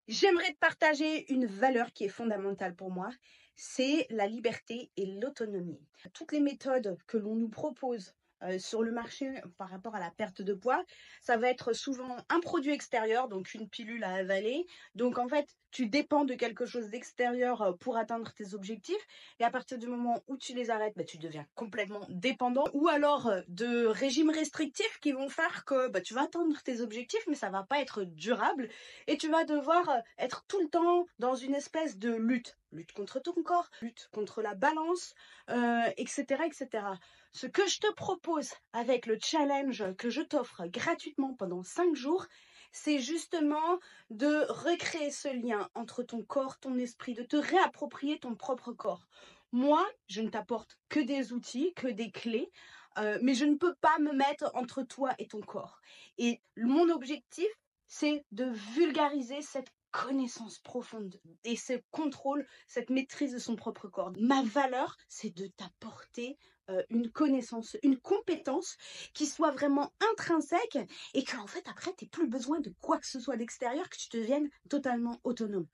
J'aimerais te partager une valeur qui est fondamentale pour moi, c'est la liberté et l'autonomie. Toutes les méthodes que l'on nous propose sur le marché par rapport à la perte de poids, ça va être souvent un produit extérieur, donc une pilule à avaler. Donc en fait, tu dépends de quelque chose d'extérieur pour atteindre tes objectifs. Et à partir du moment où tu les arrêtes, bah, tu deviens complètement dépendant. Ou alors de régimes restrictifs qui vont faire que bah, tu vas atteindre tes objectifs, mais ça va pas être durable et tu vas devoir être tout le temps dans une espèce de lutte. Lutte contre ton corps, lutte contre la balance, etc., etc. Ce que je te propose avec le challenge que je t'offre gratuitement pendant 5 jours, c'est justement de recréer ce lien entre ton corps, ton esprit, de te réapproprier ton propre corps. Moi, je ne t'apporte que des outils, que des clés, mais je ne peux pas me mettre entre toi et ton corps. Et mon objectif, c'est de vulgariser cette connaissance profonde et ce contrôle, cette maîtrise de son propre corps. Ma valeur, c'est de t'apporter une connaissance, une compétence qui soit vraiment intrinsèque et qu'en fait après tu n'aies plus besoin de quoi que ce soit d'extérieur, que tu deviennes totalement autonome.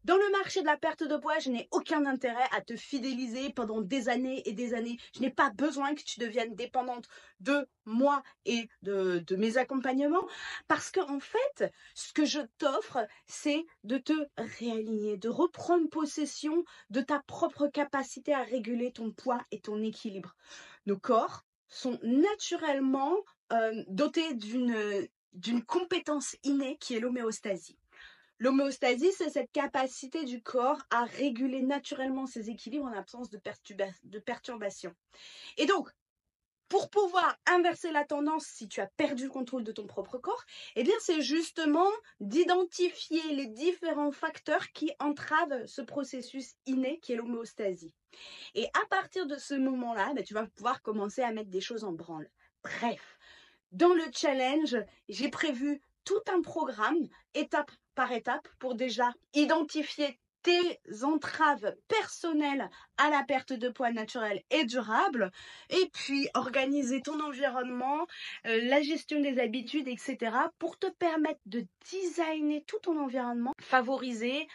Dans le marché de la perte de poids, je n'ai aucun intérêt à te fidéliser pendant des années et des années. Je n'ai pas besoin que tu deviennes dépendante de moi et de mes accompagnements parce que en fait, ce que je t'offre, c'est de te réaligner, de reprendre possession de ta propre capacité à réguler ton poids et ton équilibre. Nos corps sont naturellement dotés d'une compétence innée qui est l'homéostasie. L'homéostasie, c'est cette capacité du corps à réguler naturellement ses équilibres en absence de perturbation. Et donc, pour pouvoir inverser la tendance si tu as perdu le contrôle de ton propre corps, eh bien c'est justement d'identifier les différents facteurs qui entravent ce processus inné qui est l'homéostasie. Et à partir de ce moment-là, tu vas pouvoir commencer à mettre des choses en branle. Bref, dans le challenge, j'ai prévu tout un programme, étape par étape, pour déjà identifier tes entraves personnelles à la perte de poids naturelle et durable, et puis organiser ton environnement, la gestion des habitudes, etc., pour te permettre de designer tout ton environnement, favoriser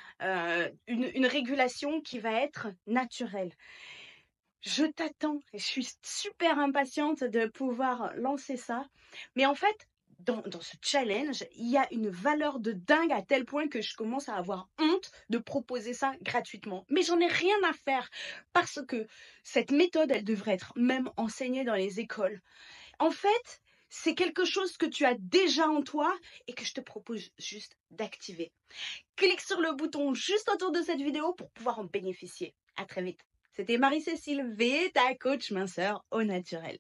une régulation qui va être naturelle. Je t'attends et je suis super impatiente de pouvoir lancer ça. Mais en fait, dans ce challenge, il y a une valeur de dingue à tel point que je commence à avoir honte de proposer ça gratuitement. Mais j'en ai rien à faire parce que cette méthode, elle devrait être même enseignée dans les écoles. En fait, c'est quelque chose que tu as déjà en toi et que je te propose juste d'activer. Clique sur le bouton juste autour de cette vidéo pour pouvoir en bénéficier. À très vite. C'était Marie-Cécile V, ta coach minceur au naturel.